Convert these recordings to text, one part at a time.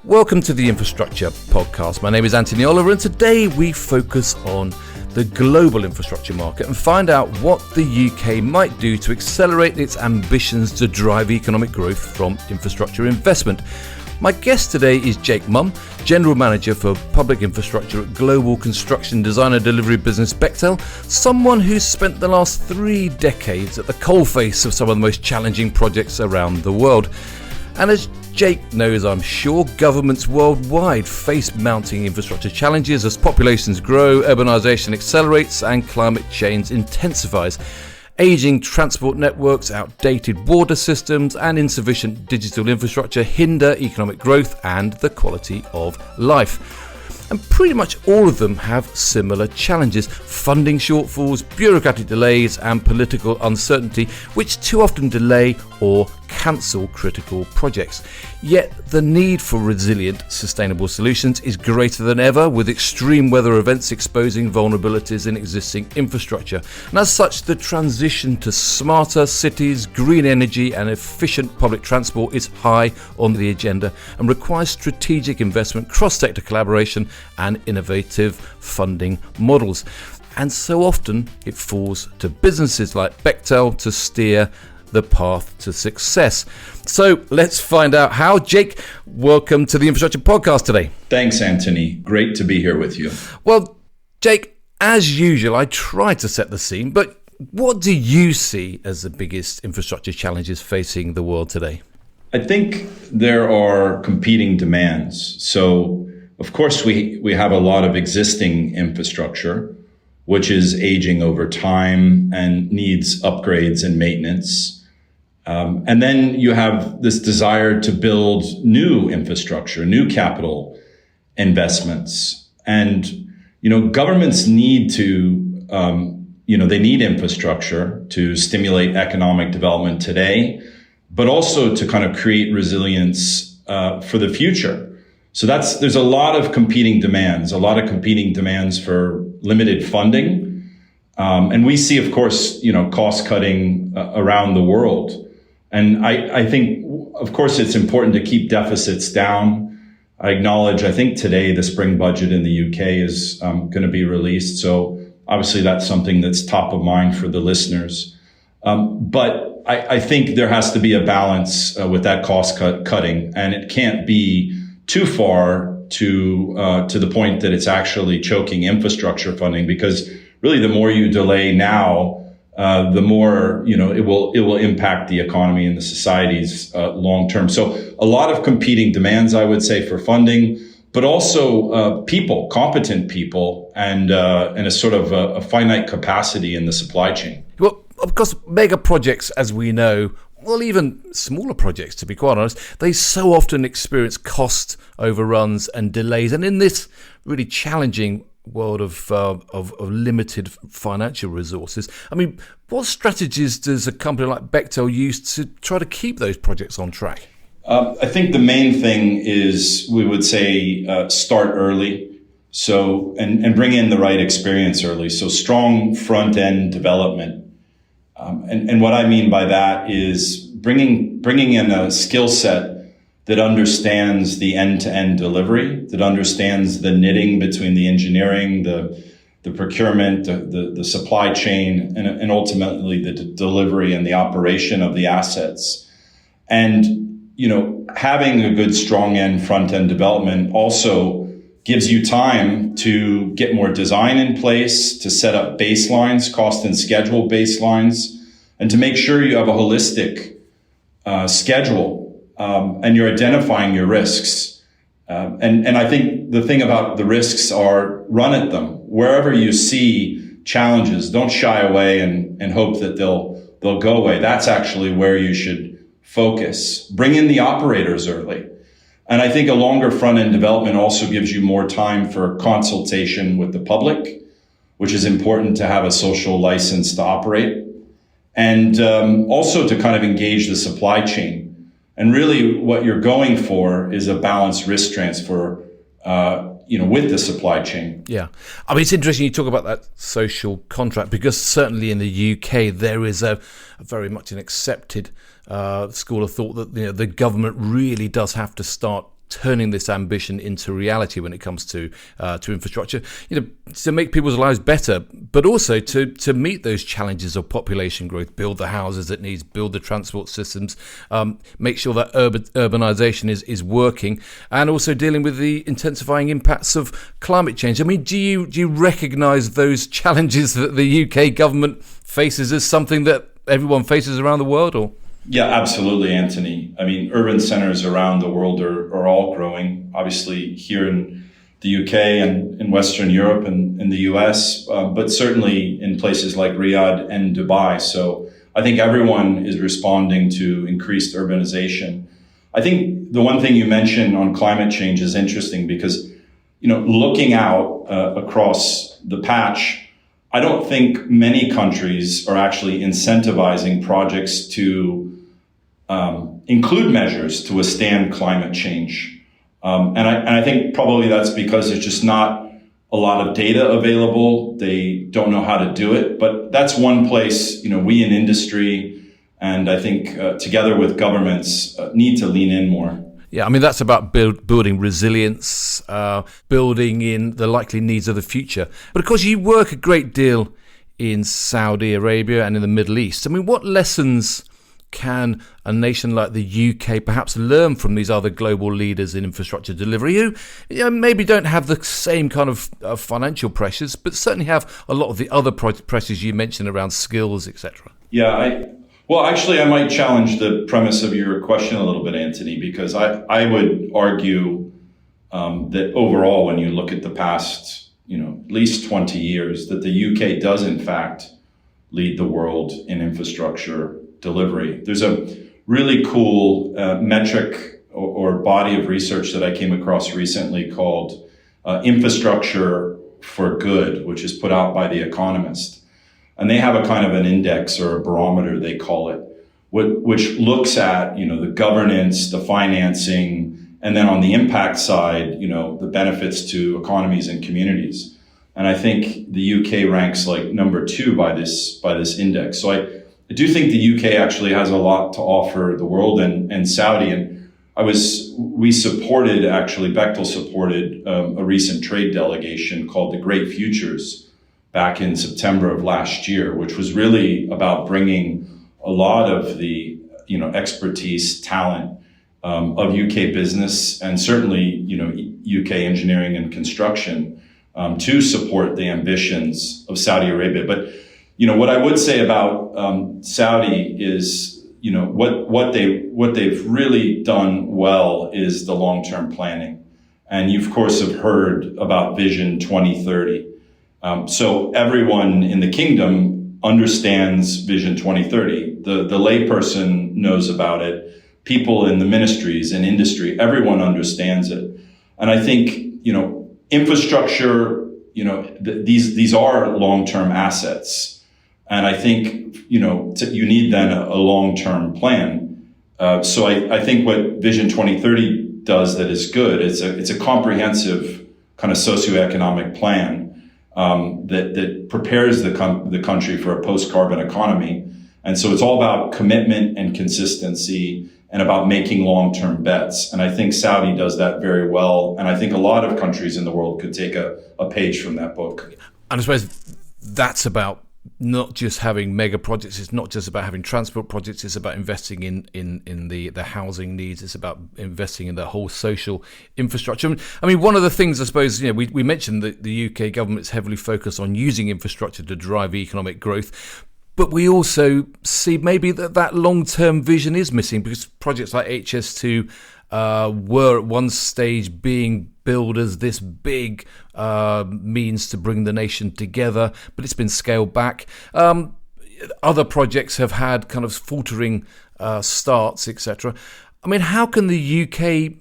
Welcome to the Infrastructure Podcast. My name is Anthony Oliver, and today we focus on the global infrastructure market and find out what the UK might do to accelerate its ambitions to drive economic growth from infrastructure investment. My guest today is Jake Mumm, General Manager for Public Infrastructure at global construction design and delivery business Bechtel, someone who's spent the last 3 decades at the coalface of some of the most challenging projects around the world. And as Jake knows, I'm sure, governments worldwide face mounting infrastructure challenges as populations grow, urbanisation accelerates and climate change intensifies. Ageing transport networks, outdated border systems and insufficient digital infrastructure hinder economic growth and the quality of life. And pretty much all of them have similar challenges: funding shortfalls, bureaucratic delays and political uncertainty, which too often delay or cancel critical projects. Yet the need for resilient, sustainable solutions is greater than ever, with extreme weather events exposing vulnerabilities in existing infrastructure. And as such, the transition to smarter cities, green energy and efficient public transport is high on the agenda and requires strategic investment, cross-sector collaboration and innovative funding models. And so often it falls to businesses like Bechtel to steer the path to success. So let's find out how. Jake, welcome to the Infrastructure Podcast today. Thanks, Anthony. Great to be here with you. Well, Jake, as usual, I try to set the scene, but what do you see as the biggest infrastructure challenges facing the world today? I think there are competing demands. So, of course, we have a lot of existing infrastructure, which is aging over time and needs upgrades and maintenance. And then you have this desire to build new infrastructure, new capital investments. And, governments need to, they need infrastructure to stimulate economic development today, but also to kind of create resilience for the future. So there's a lot of competing demands for limited funding. And we see, of course, cost cutting around the world. And I think, of course, it's important to keep deficits down. I think today the spring budget in the UK is going to be released. So obviously that's something that's top of mind for the listeners. But I think there has to be a balance with that cost cutting, and it can't be too far to the point that it's actually choking infrastructure funding, because really the more you delay now, the more, it will impact the economy and the societies long term. So a lot of competing demands, I would say, for funding, but also competent people, and a sort of a finite capacity in the supply chain. Well, of course, mega projects, as we know, well, even smaller projects, to be quite honest, they so often experience cost overruns and delays. And in this really challenging world of limited financial resources, I mean, what strategies does a company like Bechtel use to try to keep those projects on track? I think the main thing is, we would say, start early. So, and bring in the right experience early. So strong front end development. And what I mean by that is bringing in a skill set that understands the end-to-end delivery, that understands the knitting between the engineering, the procurement, the supply chain, and ultimately the delivery and the operation of the assets. And, having a good strong end front end development also gives you time to get more design in place, to set up baselines, cost and schedule baselines, and to make sure you have a holistic schedule, and you're identifying your risks. And I think the thing about the risks are, run at them. Wherever you see challenges, don't shy away and hope that they'll go away. That's actually where you should focus. Bring in the operators early. And I think a longer front-end development also gives you more time for consultation with the public, which is important to have a social license to operate, and also to kind of engage the supply chain. And really what you're going for is a balanced risk transfer, with the supply chain. Yeah. I mean, it's interesting you talk about that social contract, because certainly in the UK, there is a very much an accepted school of thought that the government really does have to start turning this ambition into reality when it comes to infrastructure, to make people's lives better, but also to meet those challenges of population growth, build the houses it needs, build the transport systems, make sure that urbanisation is working, and also dealing with the intensifying impacts of climate change. I mean, do you recognise those challenges that the UK government faces as something that everyone faces around the world, or? Yeah, absolutely, Anthony. I mean, urban centers around the world are all growing. Obviously, here in the UK and in Western Europe and in the US, but certainly in places like Riyadh and Dubai. So I think everyone is responding to increased urbanization. I think the one thing you mentioned on climate change is interesting because, looking out across the patch, I don't think many countries are actually incentivizing projects to include measures to withstand climate change. And I think probably that's because there's just not a lot of data available. They don't know how to do it. But that's one place, we in industry and I think together with governments need to lean in more. Yeah, I mean, that's about building resilience, building in the likely needs of the future. But of course, you work a great deal in Saudi Arabia and in the Middle East. I mean, what lessons can a nation like the UK perhaps learn from these other global leaders in infrastructure delivery who maybe don't have the same kind of financial pressures, but certainly have a lot of the other pressures you mentioned around skills, etc.? Yeah, I might challenge the premise of your question a little bit, Anthony, because I would argue that overall, when you look at the past, at least 20 years, that the UK does in fact lead the world in infrastructure delivery. There's a really cool metric or body of research that I came across recently called Infrastructure for Good, which is put out by The Economist. And they have a kind of an index or a barometer, they call it, which looks at, the governance, the financing, and then on the impact side, the benefits to economies and communities. And I think the UK ranks like number 2 by this index. So I do think the UK actually has a lot to offer the world and Saudi. And we supported, actually, Bechtel supported a recent trade delegation called the Great Futures back in September of last year, which was really about bringing a lot of the, expertise, talent of UK business and certainly, UK engineering and construction to support the ambitions of Saudi Arabia. But, what I would say about Saudi is, what they've really done well is the long-term planning. And you, of course, have heard about Vision 2030. So everyone in the kingdom understands Vision 2030. The layperson knows about it. People in the ministries and industry, everyone understands it. And I think, infrastructure, these are long-term assets. And I think, you need then a long-term plan. So I think what Vision 2030 does that is good, it's a comprehensive kind of socioeconomic plan that prepares the country for a post-carbon economy. And so it's all about commitment and consistency and about making long-term bets. And I think Saudi does that very well. And I think a lot of countries in the world could take a page from that book. And I suppose that's about not just having mega projects. It's not just about having transport projects. It's about investing in the housing needs. It's about investing in the whole social infrastructure. I mean, one of the things I suppose, we mentioned that the UK government is heavily focused on using infrastructure to drive economic growth. But we also see maybe that long-term vision is missing because projects like HS2 were at one stage being billed as this big means to bring the nation together, but it's been scaled back. Other projects have had kind of faltering starts, etc. I mean, how can the UK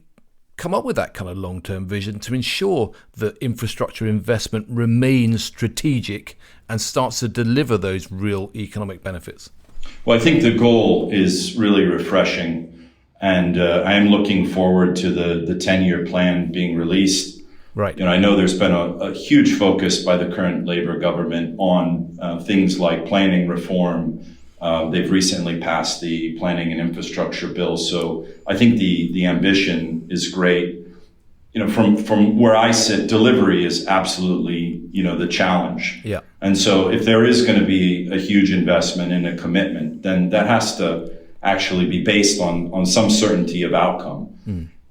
come up with that kind of long-term vision to ensure that infrastructure investment remains strategic and starts to deliver those real economic benefits? Well, I think the goal is really refreshing. And I am looking forward to the 10-year plan being released. Right. I know there's been a huge focus by the current Labour government on things like planning reform. They've recently passed the planning and infrastructure bill. So I think the ambition is great. from where I sit, delivery is absolutely, the challenge. Yeah. And so if there is going to be a huge investment and a commitment, then that has to actually be based on some certainty of outcome.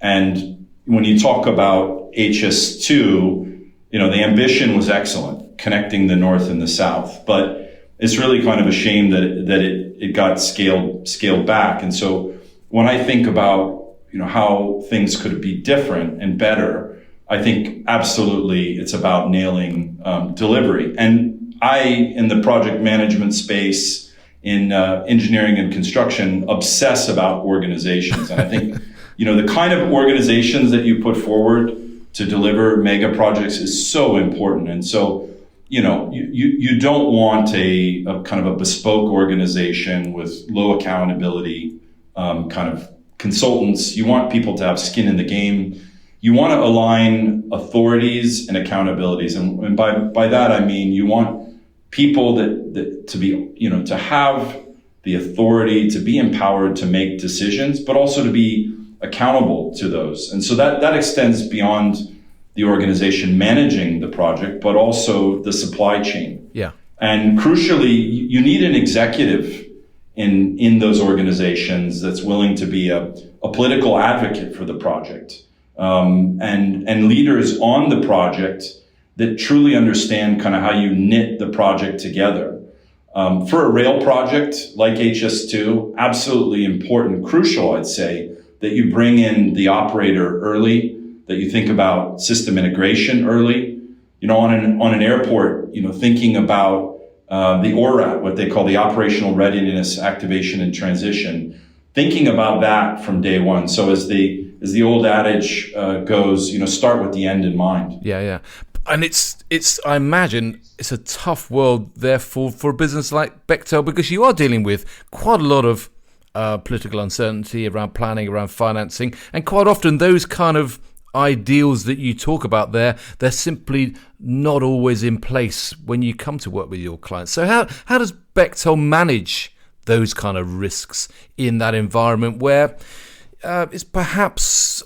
And when you talk about HS2, the ambition was excellent, connecting the North and the South, but it's really kind of a shame that it got scaled back. And so when I think about how things could be different and better, I think absolutely it's about nailing delivery. And in the project management space, in engineering and construction, obsess about organizations. And I think, the kind of organizations that you put forward to deliver mega projects is so important. And so, you don't want a kind of a bespoke organization with low accountability, kind of consultants. You want people to have skin in the game. You want to align authorities and accountabilities. And by that, I mean, you want people that to be, to have the authority, to be empowered to make decisions, but also to be accountable to those. And so that extends beyond the organization managing the project, but also the supply chain. Yeah. And crucially, you need an executive in those organizations that's willing to be a political advocate for the project, and leaders on the project that truly understand kind of how you knit the project together. For a rail project like HS2, absolutely important, crucial, I'd say, that you bring in the operator early, that you think about system integration early. On an airport, thinking about the ORAT, what they call the operational readiness, activation, and transition, thinking about that from day one. So as the old adage goes, start with the end in mind. Yeah. And it's I imagine it's a tough world, therefore, for a business like Bechtel, because you are dealing with quite a lot of political uncertainty around planning, around financing, and quite often those kind of ideals that you talk about they're simply not always in place when you come to work with your clients. So how does Bechtel manage those kind of risks in that environment where it's perhaps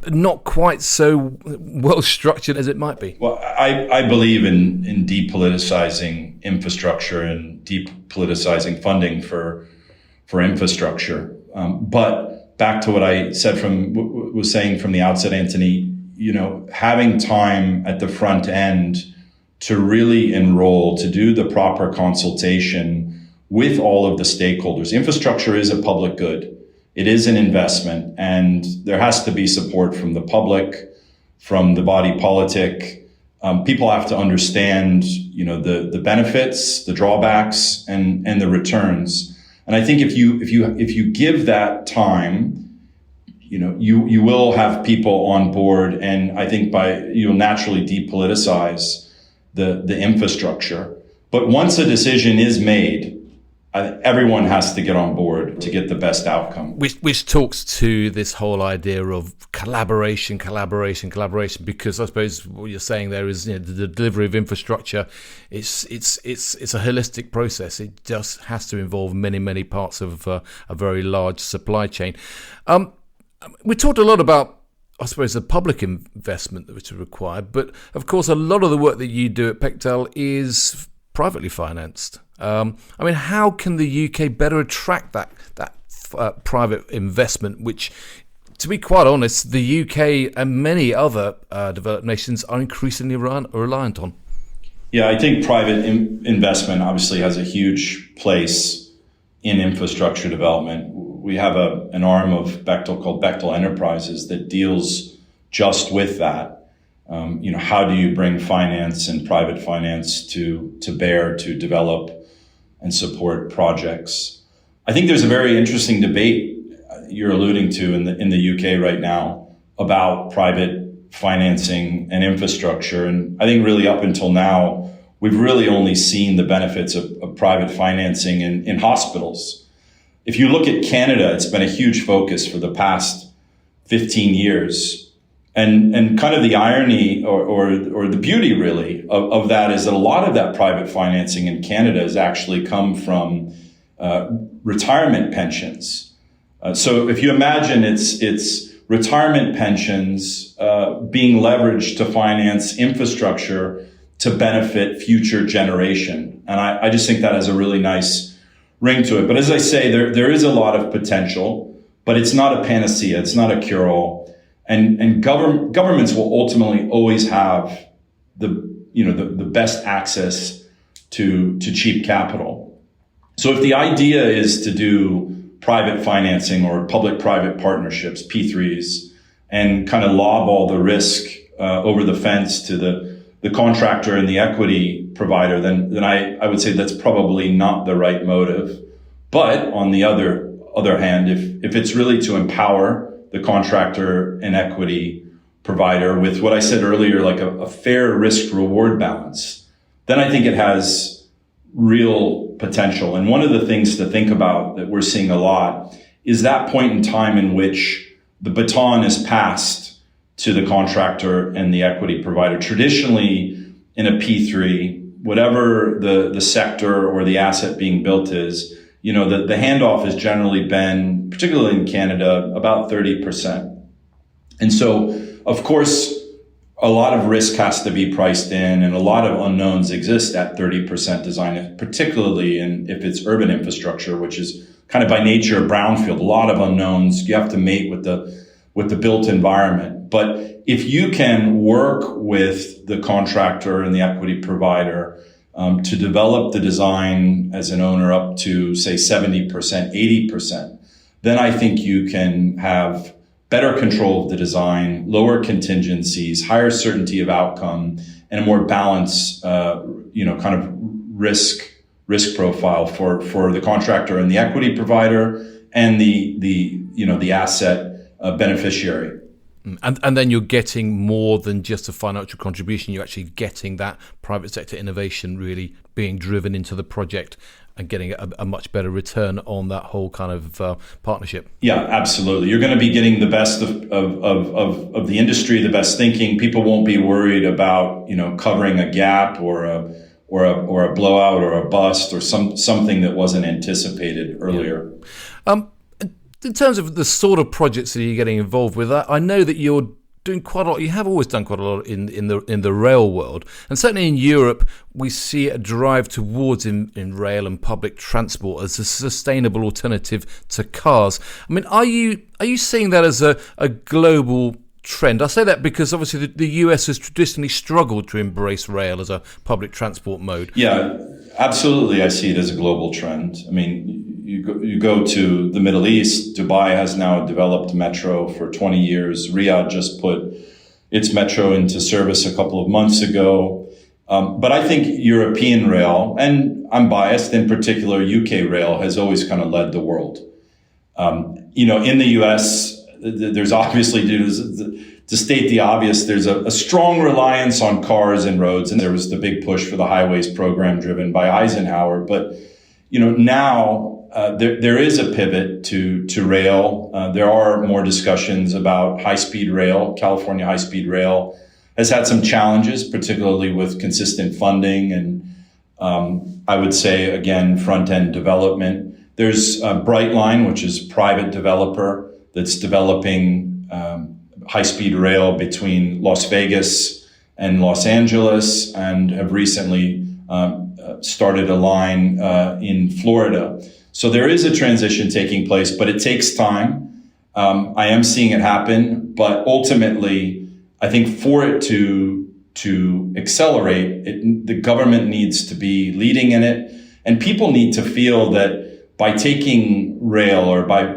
not quite so well structured as it might be? Well, I believe in depoliticizing infrastructure and depoliticizing funding for infrastructure. But back to what I was saying from the outset, Anthony, having time at the front end to really enroll, to do the proper consultation with all of the stakeholders. Infrastructure is a public good. It is an investment, and there has to be support from the public, from the body politic. People have to understand, the benefits, the drawbacks, and the returns. And I think if you give that time, you will have people on board, and I think you'll naturally depoliticize the infrastructure. But once a decision is made, everyone has to get on board to get the best outcome. Which talks to this whole idea of collaboration, because I suppose what you're saying there is the delivery of infrastructure. It's a holistic process. It just has to involve many parts of a very large supply chain. We talked a lot about, I suppose, the public investment which is required, but of course a lot of the work that you do at Bechtel is privately financed. How can the UK better attract that private investment, which, to be quite honest, the UK and many other developed nations are increasingly reliant on? Yeah, I think private investment obviously has a huge place in infrastructure development. We have an arm of Bechtel called Bechtel Enterprises that deals just with that. How do you bring finance and private finance to bear to develop and support projects? I think there's a very interesting debate you're alluding to in the UK right now about private financing and infrastructure. And I think really up until now, we've really only seen the benefits of private financing in hospitals. If you look at Canada, it's been a huge focus for the past 15 years. And kind of the irony or the beauty really of that is that a lot of that private financing in Canada has actually come from retirement pensions. So if you imagine it's retirement pensions being leveraged to finance infrastructure to benefit future generation. And I just think that has a really nice ring to it. But as I say, there is a lot of potential, but it's not a panacea. It's not a cure-all. And governments will ultimately always have the best access to cheap capital. So if the idea is to do private financing or public-private partnerships, P3s, and kind of lob all the risk over the fence to the contractor and the equity provider, then I would say that's probably not the right motive. But on the other hand, if it's really to empower the contractor and equity provider with what I said earlier, like a fair risk-reward balance, then I think it has real potential. And one of the things to think about that we're seeing a lot is that point in time in which the baton is passed to the contractor and the equity provider. Traditionally, in a P3, whatever the sector or the asset being built is, the handoff has generally been, particularly in Canada, about 30%. And so, of course, a lot of risk has to be priced in, and a lot of unknowns exist at 30% design, particularly if it's urban infrastructure, which is kind of by nature brownfield. A lot of unknowns. You have to mate with the built environment. But if you can work with the contractor and the equity provider to develop the design as an owner up to, say, 70%, 80%, then I think you can have better control of the design, lower contingencies, higher certainty of outcome, and a more balanced, kind of risk profile for the contractor and the equity provider and the asset beneficiary. And then you're getting more than just a financial contribution. You're actually getting that private sector innovation really being driven into the project and getting a much better return on that whole kind of partnership. Yeah, absolutely. You're going to be getting the best of the industry, the best thinking. People won't be worried about covering a gap or a blowout or a bust or something that wasn't anticipated earlier. Yeah. In terms of the sort of projects that you're getting involved with, I know that you're doing quite a lot. You have always done quite a lot in the rail world, and certainly in Europe, we see a drive towards in rail and public transport as a sustainable alternative to cars. I mean, are you seeing that as a global trend? I say that because obviously the US has traditionally struggled to embrace rail as a public transport mode. Yeah, absolutely. I see it as a global trend. I mean, you go to the Middle East. Dubai has now developed metro for 20 years. Riyadh just put its metro into service a couple of months ago. But I think European rail, and I'm biased, in particular UK rail, has always kind of led the world. In the US, there's obviously, to state the obvious, there's a strong reliance on cars and roads, and there was the big push for the highways program driven by Eisenhower. But now there is a pivot to rail. There are more discussions about high-speed rail. California high-speed rail has had some challenges, particularly with consistent funding and I would say, again, front-end development. There's Brightline, which is a private developer that's developing high-speed rail between Las Vegas and Los Angeles, and have recently started a line in Florida. So there is a transition taking place, but it takes time. I am seeing it happen, but ultimately, I think for it to accelerate, the government needs to be leading in it, and people need to feel that by taking rail or by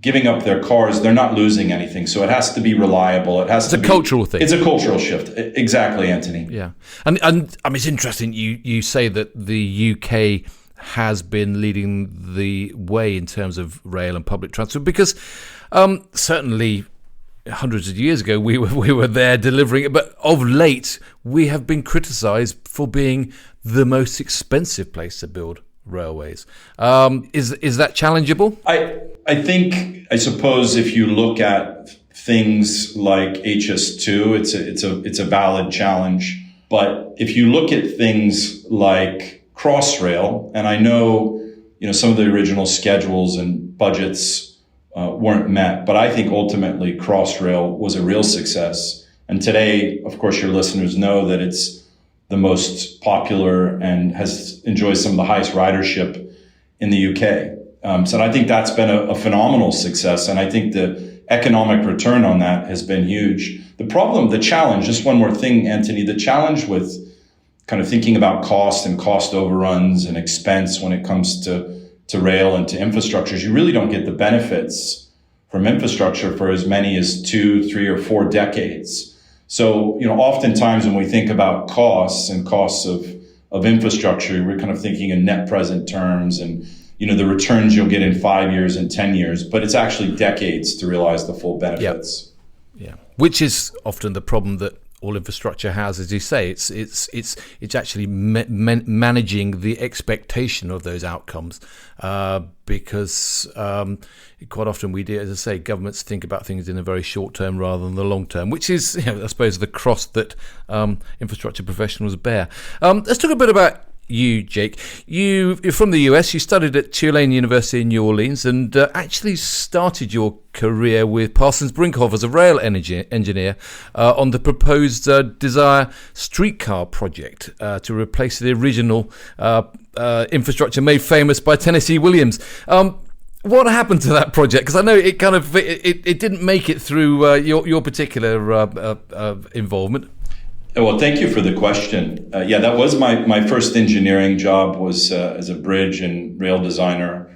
giving up their cars, they're not losing anything. So it has to be reliable. It's a cultural thing. It's a cultural shift. Exactly, Anthony. Yeah. And I mean, it's interesting. You say that the UK has been leading the way in terms of rail and public transport, because certainly hundreds of years ago we were there delivering it, but of late we have been criticised for being the most expensive place to build railways. Is that challengeable? I suppose if you look at things like HS2, it's a valid challenge. But if you look at things like Crossrail, and I know some of the original schedules and budgets weren't met. But I think ultimately Crossrail was a real success. And today, of course, your listeners know that it's the most popular and enjoys some of the highest ridership in the UK. So I think that's been a phenomenal success. And I think the economic return on that has been huge. The challenge, just one more thing, Anthony, the challenge with kind of thinking about cost and cost overruns and expense when it comes to rail and to infrastructure is you really don't get the benefits from infrastructure for as many as 2, 3, or 4 decades. So, oftentimes when we think about costs and costs of infrastructure, we're kind of thinking in net present terms and, the returns you'll get in 5 years and 10 years, but it's actually decades to realize the full benefits. Yeah. Which is often the problem that all infrastructure has, as you say. It's actually managing the expectation of those outcomes, because quite often we do, as I say, governments think about things in a very short term rather than the long term, which is, I suppose, the cross that infrastructure professionals bear. Let's talk a bit about you, Jake. You're from the US. You studied at Tulane University in New Orleans and actually started your career with Parsons Brinkhoff as a rail engineer on the proposed Desire streetcar project to replace the original infrastructure made famous by Tennessee Williams. What happened to that project? Because I know it kind of it didn't make it through your particular involvement. Well, thank you for the question. That was my first engineering job was as a bridge and rail designer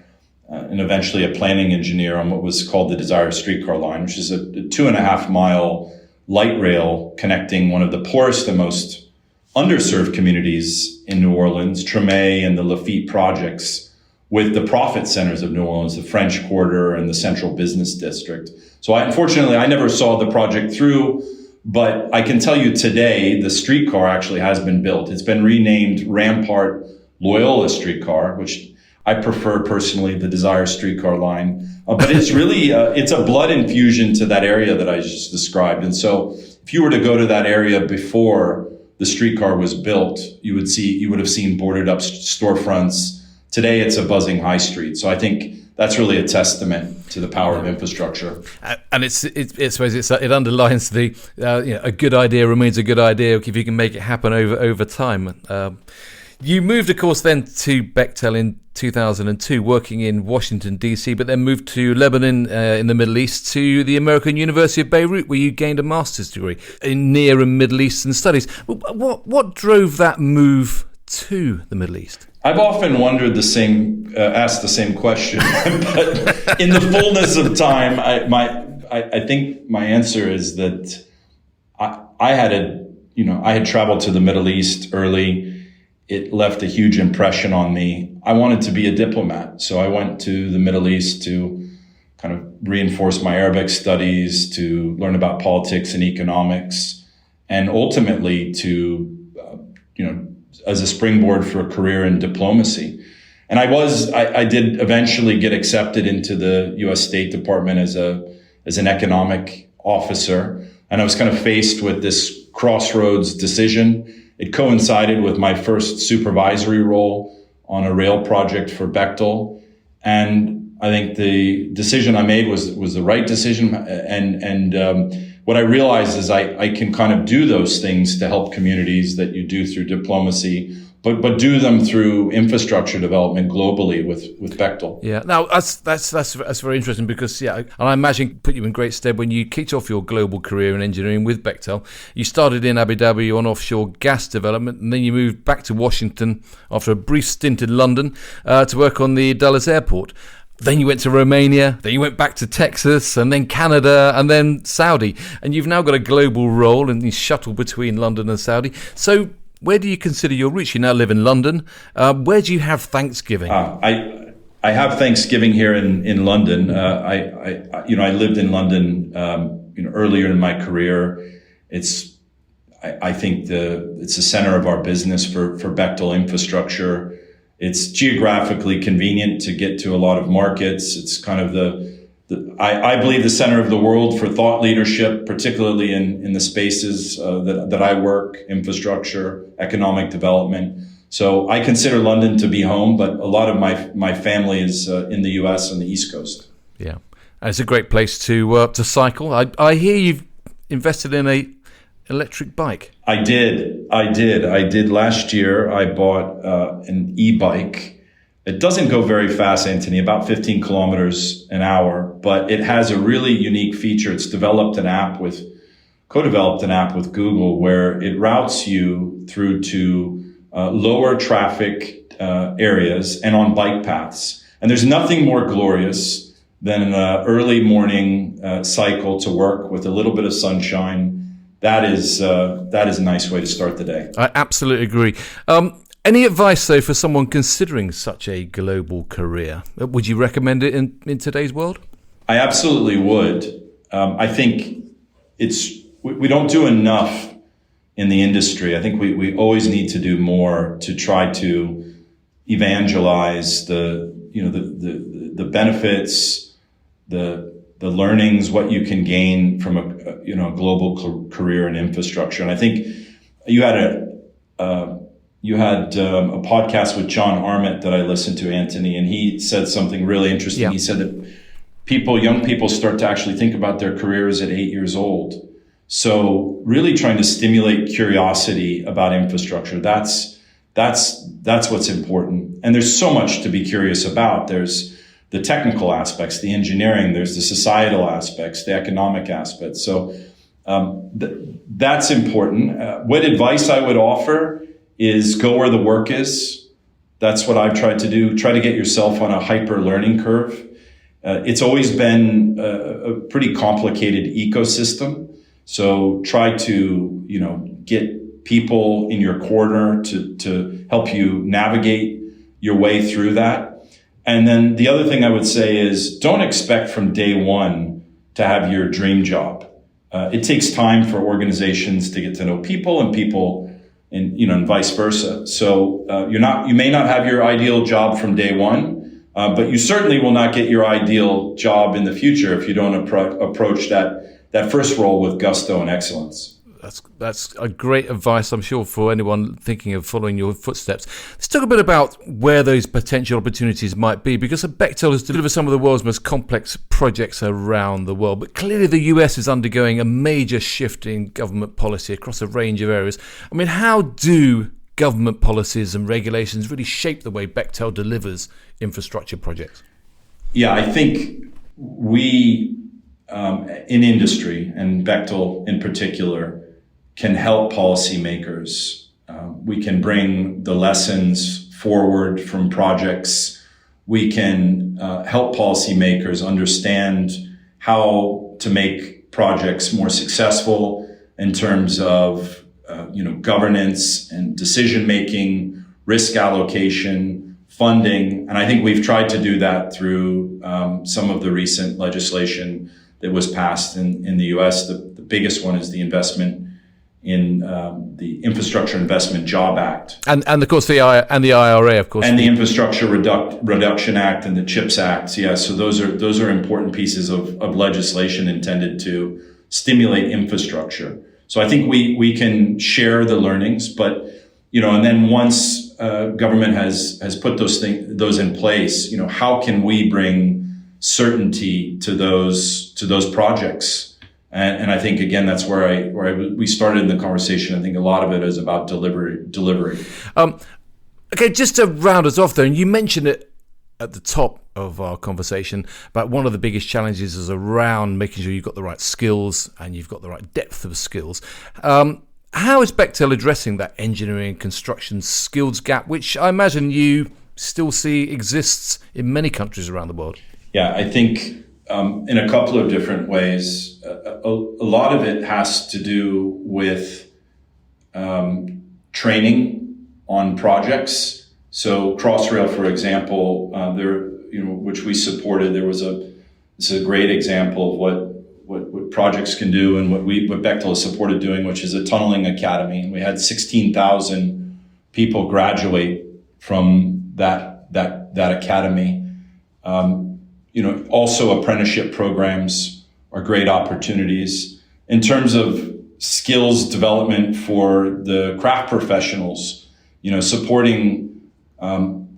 and eventually a planning engineer on what was called the Desire streetcar line, which is a 2.5 mile light rail connecting one of the poorest and most underserved communities in New Orleans, Tremé and the Lafitte projects, with the profit centers of New Orleans, the French Quarter and the Central Business District. So unfortunately, I never saw the project through. But I can tell you today, the streetcar actually has been built. It's been renamed Rampart Loyola streetcar, which I prefer personally, the Desire streetcar line. But it's really, it's a blood infusion to that area that I just described. And so if you were to go to that area before the streetcar was built, you would have seen boarded up storefronts. Today, it's a buzzing high street. So I think that's really a testament to the power of infrastructure. And I suppose it underlines the a good idea remains a good idea if you can make it happen over time. You moved, of course, then to Bechtel in 2002, working in Washington, D.C., but then moved to Lebanon in the Middle East to the American University of Beirut, where you gained a master's degree in Near and Middle Eastern Studies. What drove that move to the Middle East? I've often wondered asked the same question, but in the fullness of time, I think my answer is that I had traveled to the Middle East early. It left a huge impression on me. I wanted to be a diplomat, so I went to the Middle East to kind of reinforce my Arabic studies, to learn about politics and economics, and ultimately to as a springboard for a career in diplomacy. And I did eventually get accepted into the U.S. State Department as an economic officer. And I was kind of faced with this crossroads decision. It coincided with my first supervisory role on a rail project for Bechtel. And I think the decision I made was the right decision. And what I realized is I can kind of do those things to help communities that you do through diplomacy, but do them through infrastructure development globally with Bechtel. Yeah, now that's very interesting because and I imagine put you in great stead when you kicked off your global career in engineering with Bechtel. You started in Abu Dhabi on offshore gas development, and then you moved back to Washington after a brief stint in London to work on the Dulles Airport. Then you went to Romania, then you went back to Texas, and then Canada, and then Saudi. And you've now got a global role and you shuttle between London and Saudi. So where do you consider your roots? You now live in London. Where do you have Thanksgiving? I have Thanksgiving here in London. I lived in London earlier in my career. I think it's the center of our business for Bechtel infrastructure. It's geographically convenient to get to a lot of markets. It's kind of I believe the center of the world for thought leadership, particularly in the spaces that I work, infrastructure, economic development. So I consider London to be home, but a lot of my family is in the US on the East Coast. Yeah. And it's a great place to cycle. I hear you've invested in a electric bike. I did last year. I bought an e-bike. It doesn't go very fast, Anthony, about 15 kilometers an hour, but it has a really unique feature. It's co-developed an app with Google where it routes you through to lower traffic areas and on bike paths. And there's nothing more glorious than an early morning cycle to work with a little bit of sunshine. That is a nice way to start the day. I absolutely agree. Any advice, though, for someone considering such a global career? Would you recommend it in today's world? I absolutely would. I think we don't do enough in the industry. I think we always need to do more to try to evangelize the benefits, the learnings, what you can gain from a global career in infrastructure. And I think you had a podcast with John Armitt that I listened to, Anthony, and he said something really interesting. Yeah. He said that young people start to actually think about their careers at 8 years old. So really trying to stimulate curiosity about infrastructure. That's what's important. And there's so much to be curious about. There's the technical aspects, the engineering, there's the societal aspects, the economic aspects. So that's important. What advice I would offer is go where the work is. That's what I've tried to do. Try to get yourself on a hyper learning curve. It's always been a pretty complicated ecosystem. So try to, get people in your corner to help you navigate your way through that. And then the other thing I would say is don't expect from day one to have your dream job. It takes time for organizations to get to know people and vice versa. So you may not have your ideal job from day one, but you certainly will not get your ideal job in the future if you don't approach that first role with gusto and excellence. That's a great advice, I'm sure, for anyone thinking of following your footsteps. Let's talk a bit about where those potential opportunities might be, because Bechtel has delivered some of the world's most complex projects around the world. But clearly the US is undergoing a major shift in government policy across a range of areas. I mean, how do government policies and regulations really shape the way Bechtel delivers infrastructure projects? Yeah, I think we, in industry, and Bechtel in particular, can help policymakers. We can bring the lessons forward from projects. We can help policymakers understand how to make projects more successful in terms of governance and decision making, risk allocation, funding. And I think we've tried to do that through some of the recent legislation that was passed in the US. The biggest one is the investment in the Infrastructure Investment Job Act, and of course the IRA, of course, and the Infrastructure Reduction Act and the CHIPS Act. Yeah, so those are important pieces of legislation intended to stimulate infrastructure. So I think we can share the learnings, but and then once government has put those in place, how can we bring certainty to those projects? And I think, again, that's where we started the conversation. I think a lot of it is about delivery. Okay, just to round us off there, and you mentioned it at the top of our conversation, but one of the biggest challenges is around making sure you've got the right skills and you've got the right depth of skills. How is Bechtel addressing that engineering and construction skills gap, which I imagine you still see exists in many countries around the world? Yeah, I think in a couple of different ways. A lot of it has to do with training on projects. So Crossrail, for example, which we supported, this is a great example of what projects can do and what Bechtel has supported doing, which is a tunneling academy. And we had 16,000 people graduate from that academy. Also apprenticeship programs are great opportunities. In terms of skills development for the craft professionals, supporting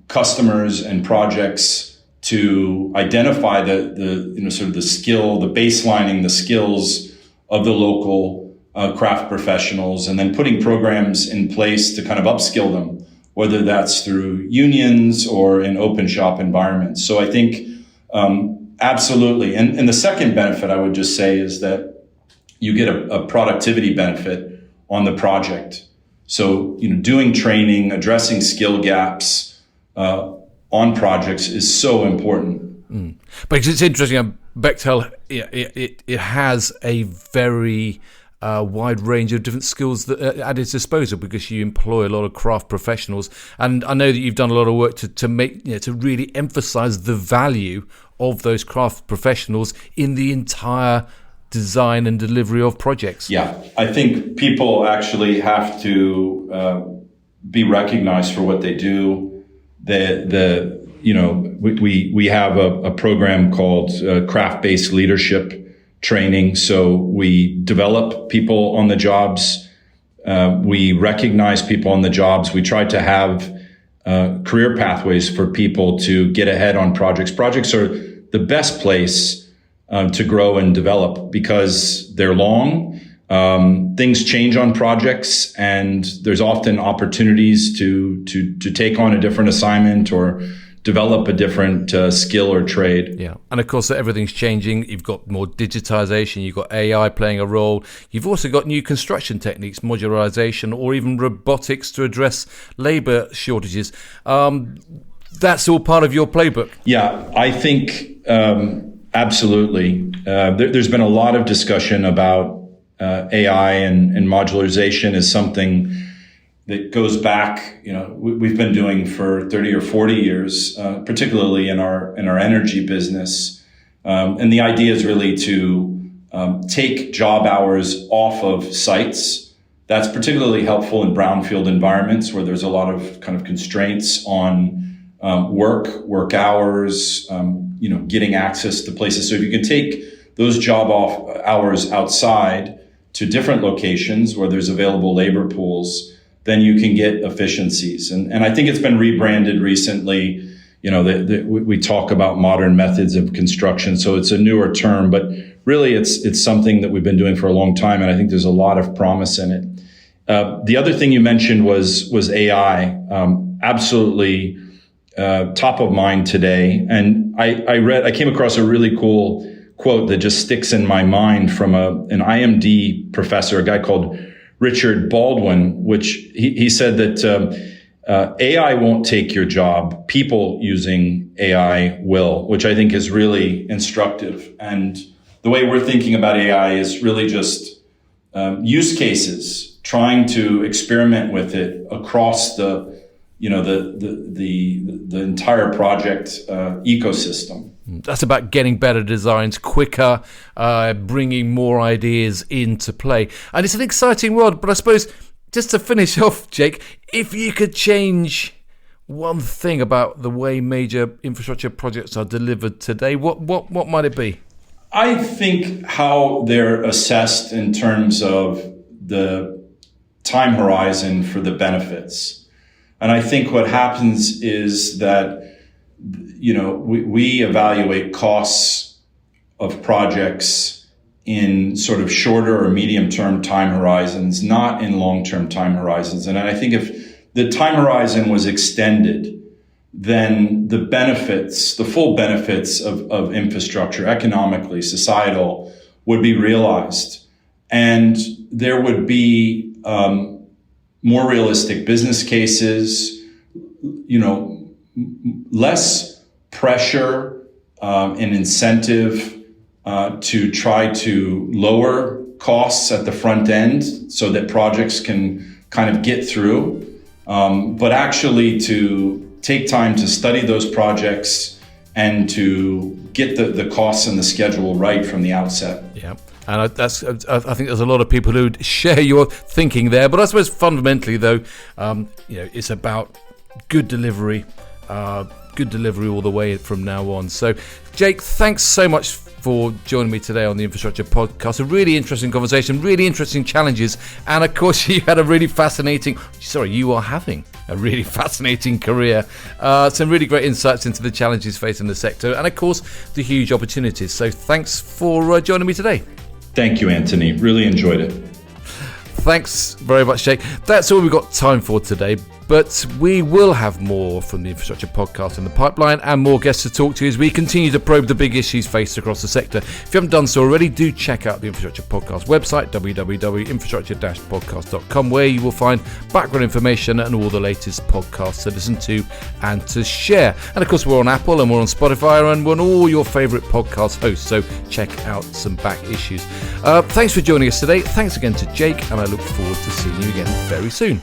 customers and projects to identify the sort of the skill, the baselining, the skills of the local craft professionals, and then putting programs in place to kind of upskill them, whether that's through unions or in open shop environments. So I think absolutely. And the second benefit I would just say is that you get a productivity benefit on the project. So, doing training, addressing skill gaps on projects is so important. But it's interesting, Bechtel, it has a very wide range of different skills at its disposal, because you employ a lot of craft professionals. And I know that you've done a lot of work to make, to really emphasize the value of those craft professionals in the entire design and delivery of projects. Yeah, I think people actually have to be recognized for what they do. We have a program called craft-based leadership training. So we develop people on the jobs. We recognize people on the jobs. We try to have career pathways for people to get ahead on projects. Projects are the best place to grow and develop because they're long. Things change on projects, and there's often opportunities to take on a different assignment or develop a different skill or trade. Yeah, and of course everything's changing. You've got more digitization, you've got AI playing a role. You've also got new construction techniques, modularization, or even robotics to address labor shortages. That's all part of your playbook. Yeah, I think absolutely. There's been a lot of discussion about AI and modularization is something that goes back, we've been doing for 30 or 40 years, particularly in our energy business. And the idea is really to take job hours off of sites. That's particularly helpful in brownfield environments where there's a lot of kind of constraints on work hours, getting access to places. So if you can take those job off hours outside to different locations where there's available labor pools, then you can get efficiencies. And I think it's been rebranded recently. We talk about modern methods of construction, so it's a newer term, but really it's something that we've been doing for a long time, and I think there's a lot of promise in it. The other thing you mentioned was AI, absolutely top of mind today. And I came across a really cool quote that just sticks in my mind from an IMD professor, a guy called Richard Baldwin, which he said that AI won't take your job. People using AI will, which I think is really instructive. And the way we're thinking about AI is really just use cases, trying to experiment with it across the entire project ecosystem. That's about getting better designs quicker, bringing more ideas into play. And it's an exciting world. But I suppose, just to finish off, Jake, if you could change one thing about the way major infrastructure projects are delivered today, what might it be? I think how they're assessed in terms of the time horizon for the benefits. And I think what happens is that we evaluate costs of projects in sort of shorter or medium-term time horizons, not in long-term time horizons. And I think if the time horizon was extended, then the full benefits of infrastructure, economically, societal, would be realized. And there would be more realistic business cases, less pressure and incentive to try to lower costs at the front end so that projects can kind of get through, but actually to take time to study those projects and to get the costs and the schedule right from the outset. Yeah. And I think there's a lot of people who share your thinking there. But I suppose fundamentally, though, it's about good delivery all the way from now on. So, Jake, thanks so much for joining me today on the Infrastructure Podcast. A really interesting conversation, really interesting challenges, and of course you are having a really fascinating career. Some really great insights into the challenges facing the sector, and of course the huge opportunities. So thanks for joining me today. Thank you, Anthony. Really enjoyed it. Thanks very much, Jake. That's all we've got time for today, but we will have more from the Infrastructure Podcast in the pipeline and more guests to talk to as we continue to probe the big issues faced across the sector. If you haven't done so already, do check out the Infrastructure Podcast website, www.infrastructure-podcast.com, where you will find background information and all the latest podcasts to listen to and to share. And of course, we're on Apple and we're on Spotify and we're on all your favourite podcast hosts, so check out some back issues. Thanks for joining us today. Thanks again to Jake, and I look forward to seeing you again very soon.